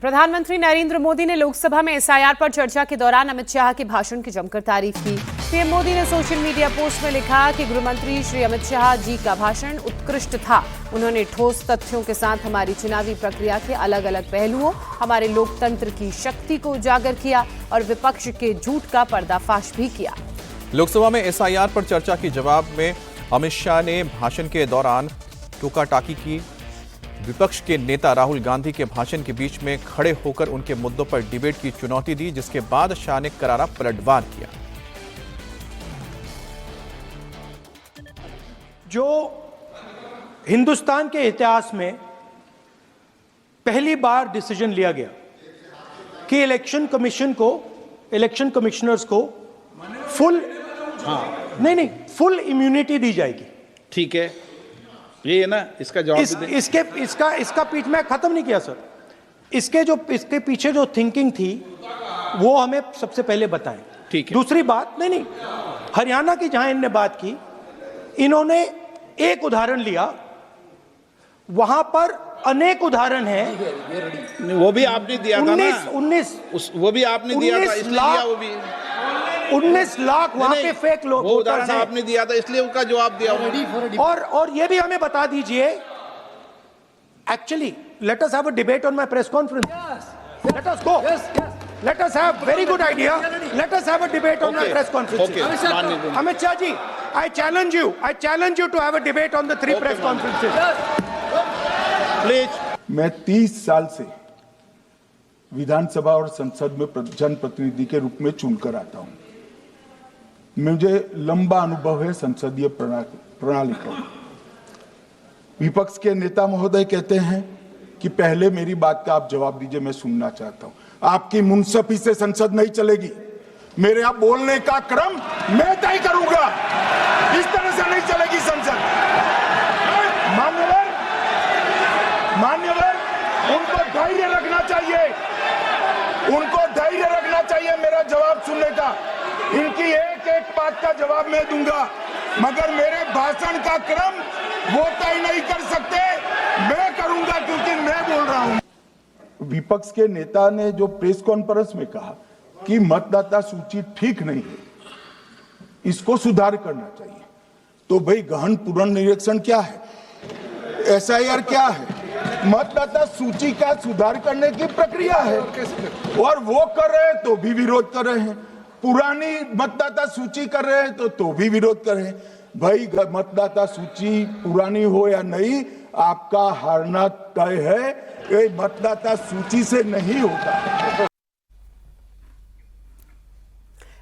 प्रधानमंत्री नरेंद्र मोदी ने लोकसभा में एसआईआर पर चर्चा के दौरान अमित शाह के भाषण की जमकर तारीफ की। पीएम मोदी ने सोशल मीडिया पोस्ट में लिखा कि गृहमंत्री श्री अमित शाह जी का भाषण उत्कृष्ट था। उन्होंने ठोस तथ्यों के साथ हमारी चुनावी प्रक्रिया के अलग अलग पहलुओं, हमारे लोकतंत्र की शक्ति को उजागर किया और विपक्ष के झूठ का पर्दाफाश भी किया। लोकसभा में एसआईआर पर चर्चा के जवाब में अमित शाह ने भाषण के दौरान टोका-टाकी की। विपक्ष के नेता राहुल गांधी के भाषण के बीच में खड़े होकर उनके मुद्दों पर डिबेट की चुनौती दी, जिसके बाद शाह ने करारा पलटवार किया। जो हिंदुस्तान के इतिहास में पहली बार डिसीजन लिया गया कि इलेक्शन कमिश्नर्स को फुल फुल इम्यूनिटी दी जाएगी। ठीक है, ये है ना, इसका जवाब इसका पीठ में खत्म नहीं किया सर। इसके पीछे जो थिंकिंग थी वो हमें सबसे पहले बताएं। ठीक है। दूसरी बात, नहीं हरियाणा की जहां इन्होंने बात की, इन्होंने एक उदाहरण लिया, वहां पर अनेक उदाहरण हैं। वो भी आपने दिया था ना, 19 वो भी आपने दिया था, इसलिए दिया वो भी 19 लाख वहां के फेक लोग, वो उदाहरण आपने दिया था, इसलिए उसका जवाब दिया। और ये भी हमें बता दीजिए, actually let us have a debate on my press conference. Let us go, let us have very good idea, let us have a debate on my press conference. Amit Shah ji, I challenge you to have a debate on the 3 press conferences please. मैं 30 साल से विधानसभा और संसद में जनप्रतिनिधि के रूप में चुनकर आता हूं। मुझे लंबा अनुभव है संसदीय प्रणाली का। विपक्ष के नेता महोदय कहते हैं कि पहले मेरी बात का आप जवाब दीजिए, मैं सुनना चाहता हूं। आपकी मुंसफी से संसद नहीं चलेगी। मेरे आप बोलने का क्रम मैं तय करूंगा, इस तरह से नहीं चलेगी संसद। मान्यवर, उनको धैर्य रखना चाहिए, उनको धैर्य रखना चाहिए मेरा जवाब सुनने का। इनकी एक एक बात का जवाब मैं दूंगा, मगर मेरे भाषण का क्रम वो तय नहीं कर सकते, मैं करूंगा, क्योंकि मैं बोल रहा हूं। विपक्ष के नेता ने जो प्रेस कॉन्फ्रेंस में कहा कि मतदाता सूची ठीक नहीं है, इसको सुधार करना चाहिए। तो भाई गहन पुनर्निरीक्षण क्या है, एसआईआर क्या है, मतदाता सूची का सुधार करने की प्रक्रिया है, और वो कर रहे हैं तो भी विरोध कर रहे हैं। पुरानी मतदाता सूची कर रहे हैं तो भी विरोध कर रहे हैं। भाई मतदाता सूची पुरानी हो या नहीं, आपका हारना तय है। ये मतदाता सूची से नहीं होता।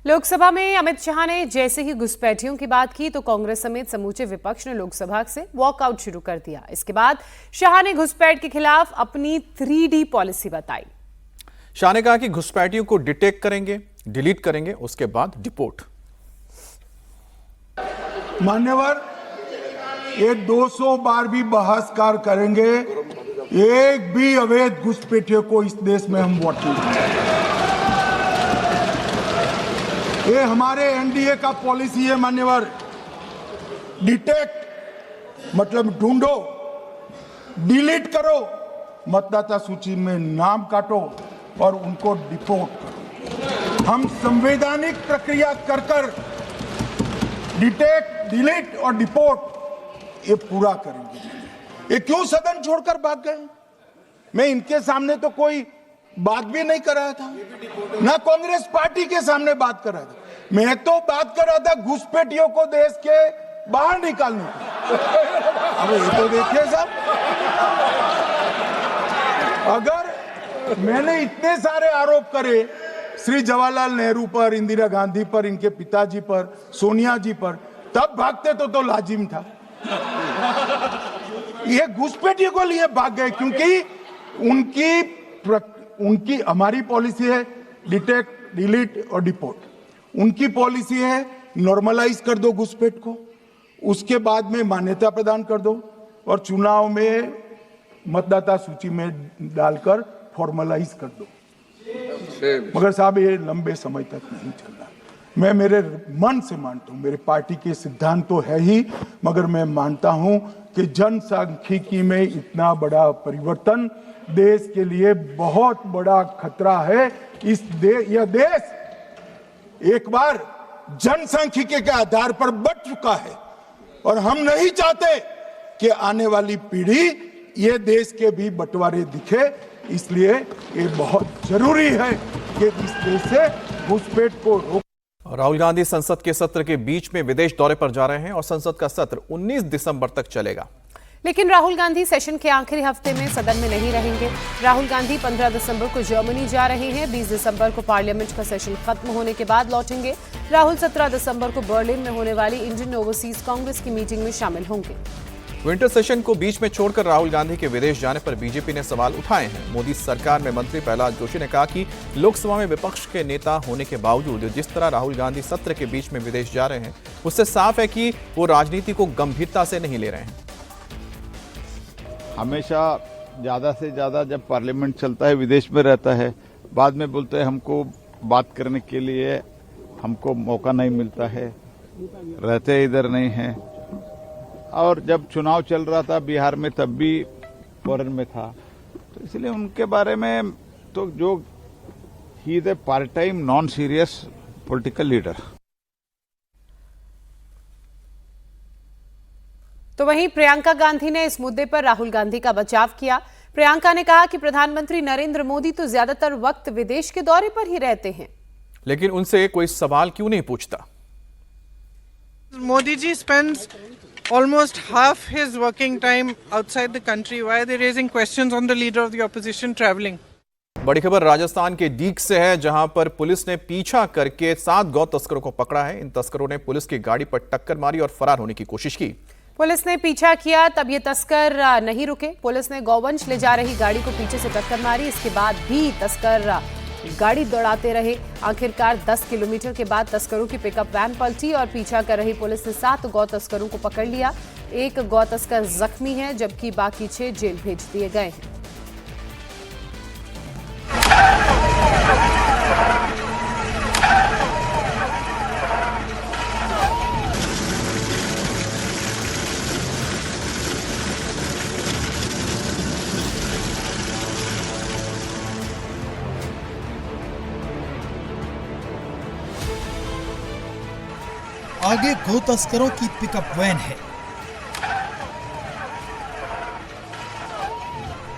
लोकसभा में अमित शाह ने जैसे ही घुसपैठियों की बात की तो कांग्रेस समेत समूचे विपक्ष ने लोकसभा से वॉकआउट शुरू कर दिया। इसके बाद शाह ने घुसपैठ के खिलाफ अपनी 3D पॉलिसी बताई। शाह ने कहा कि घुसपैठियों को डिटेक्ट करेंगे, डिलीट करेंगे, उसके बाद डिपोर्ट। मान्यवर, ये 200 बार भी बहसकार करेंगे, एक भी अवैध घुसपैठियों को इस देश में हम वोट नहीं देंगे। ये हमारे एनडीए का पॉलिसी है मान्यवर। डिटेक्ट मतलब ढूंढो, डिलीट करो, मतदाता सूची में नाम काटो और उनको डिपोर्ट करो। हम संवैधानिक प्रक्रिया कर डिटेक्ट, डिलीट और डिपोर्ट ये पूरा करेंगे। ये क्यों सदन छोड़कर भाग गए? मैं इनके सामने तो कोई बात भी नहीं कर रहा था, ना कांग्रेस पार्टी के सामने बात कर रहा था। मैं तो बात कर रहा था घुसपैठियों को देश के बाहर निकालने की। अब ये तो देखिए साहब, अगर मैंने इतने सारे आरोप करे श्री जवाहरलाल नेहरू पर, इंदिरा गांधी पर, इनके पिताजी पर, सोनिया जी पर, तब भागते तो लाजिम था। ये घुसपैठियों को लिए भाग गए क्योंकि उनकी हमारी पॉलिसी है डिटेक्ट, डिलीट और डिपोर्ट। उनकी पॉलिसी है नॉर्मलाइज कर दो घुसपैठ को, उसके बाद में मान्यता प्रदान कर दो और चुनाव में मतदाता सूची में डालकर फॉर्मलाइज कर दो। मगर साहब ये लंबे समय तक नहीं चलना। मैं मेरे मन से मानता हूं, मेरे पार्टी के सिद्धांत तो है ही, मगर मैं मानता हूं कि जनसांख्यिकी में इतना बड़ा परिवर्तन देश के लिए बहुत बड़ा खतरा है। यह देश एक बार जनसांख्यिकी के आधार पर बंट चुका है और हम नहीं चाहते कि आने वाली पीढ़ी ये देश के भी बंटवारे दिखे। इसलिए ये बहुत जरूरी है कि इस देश से घुसपैठ को रोक। राहुल गांधी संसद के सत्र के बीच में विदेश दौरे पर जा रहे हैं और संसद का सत्र 19 दिसंबर तक चलेगा। लेकिन राहुल गांधी सेशन के आखिरी हफ्ते में सदन में नहीं रहेंगे। राहुल गांधी 15 दिसंबर को जर्मनी जा रहे हैं। 20 दिसंबर को पार्लियामेंट का सेशन खत्म होने के बाद लौटेंगे। राहुल 17 दिसंबर को बर्लिन में होने वाली इंडियन ओवरसीज कांग्रेस की मीटिंग में शामिल होंगे। विंटर सेशन को बीच में छोड़कर राहुल गांधी के विदेश जाने पर बीजेपी ने सवाल उठाए हैं। मोदी सरकार में मंत्री प्रहलाद जोशी ने कहा कि लोकसभा में विपक्ष के नेता होने के बावजूद जिस तरह राहुल गांधी सत्र के बीच में विदेश जा रहे हैं उससे साफ है कि वो राजनीति को गंभीरता से नहीं ले रहे हैं। हमेशा ज्यादा से ज्यादा जब पार्लियामेंट चलता है विदेश में रहता है, बाद में बोलते हैं हमको बात करने के लिए हमको मौका नहीं मिलता है, रहते इधर नहीं हैं। और जब चुनाव चल रहा था बिहार में तब भी फॉरेन में था, तो इसलिए उनके बारे में तो जो he is a part time non serious political leader. तो वहीं प्रियंका गांधी ने इस मुद्दे पर राहुल गांधी का बचाव किया। प्रियंका ने कहा कि प्रधानमंत्री नरेंद्र मोदी तो ज्यादातर वक्त विदेश के दौरे पर ही रहते हैं, लेकिन उनसे कोई सवाल क्यों नहीं पूछता। Modi ji spends almost half his working time outside the country. Why are they raising questions on the leader of the opposition traveling? बड़ी खबर राजस्थान के डीग से है, जहां पर पुलिस ने पीछा करके 7 गौ तस्करों को पकड़ा है। इन तस्करों ने पुलिस की गाड़ी पर टक्कर मारी और फरार होने की कोशिश की। पुलिस ने पीछा किया तब ये तस्कर नहीं रुके। पुलिस ने गौवंश ले जा रही गाड़ी को पीछे से टक्कर मारी। इसके बाद भी तस्कर गाड़ी दौड़ाते रहे। आखिरकार 10 किलोमीटर के बाद तस्करों की पिकअप वैन पलटी और पीछा कर रही पुलिस ने 7 गौ तस्करों को पकड़ लिया। 1 गौ तस्कर जख्मी है जबकि बाकी 6 जेल भेज दिए गए हैं। आगे गो तस्करों की पिकअप वैन है,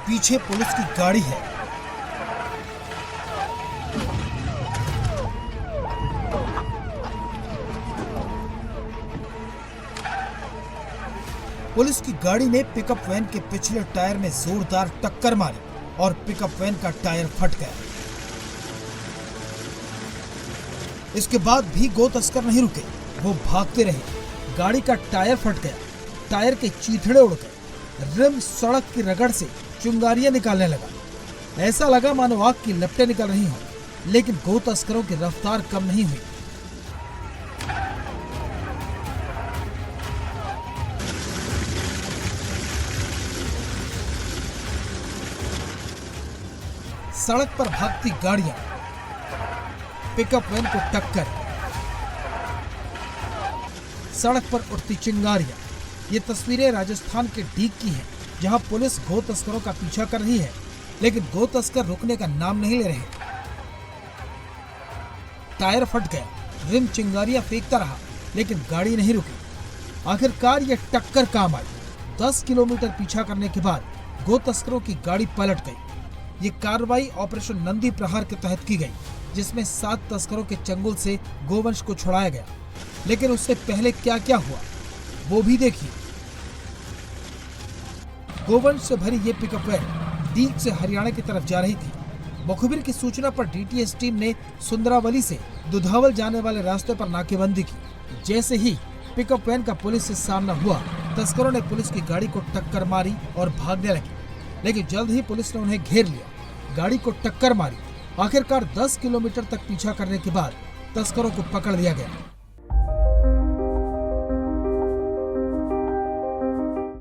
पीछे पुलिस की गाड़ी है। पुलिस की गाड़ी ने पिकअप वैन के पिछले टायर में जोरदार टक्कर मारी और पिकअप वैन का टायर फट गया। इसके बाद भी गो तस्कर नहीं रुके, वो भागते रहे। गाड़ी का टायर फट गया, टायर के चीथड़े उड़ गए। रिम सड़क की रगड़ से चिंगारियां निकालने लगा। ऐसा लगा मानो आग की लपटें निकल रही हों, लेकिन गो तस्करों की रफ्तार कम नहीं हुई। सड़क पर भागती गाड़ियां, पिकअप वैन को टक्कर, सड़क पर उठती चिंगारियां। ये तस्वीरें राजस्थान के डीग की हैं, जहां पुलिस गो तस्करों का पीछा कर रही है, लेकिन गो तस्कर रुकने का नाम नहीं ले रहे। टायर फट गया, रिम चिंगारियां फेंकता रहा, लेकिन गाड़ी नहीं रुकी। आखिरकार ये टक्कर काम आई। 10 किलोमीटर पीछा करने के बाद गो तस्करों की गाड़ी पलट गई। ये कार्रवाई ऑपरेशन नंदी प्रहार के तहत की गई, जिसमें 7 तस्करों के चंगुल से गोवंश को छुड़ाया गया। लेकिन उससे पहले क्या क्या हुआ वो भी देखिए। गोवंश से भरी ये पिकअप वैन डीग से हरियाणा की तरफ जा रही थी। मुखबिर की सूचना पर डीटीएस टीम ने सुंदरावली से दुधावल जाने वाले रास्ते पर नाकेबंदी की। जैसे ही पिकअप वैन का पुलिस से सामना हुआ, तस्करों ने पुलिस की गाड़ी को टक्कर मारी और भागने लगे, लेकिन जल्द ही पुलिस ने उन्हें घेर लिया, गाड़ी को टक्कर मारी। आखिरकार 10 किलोमीटर तक पीछा करने के बाद तस्करों को पकड़ लिया गया।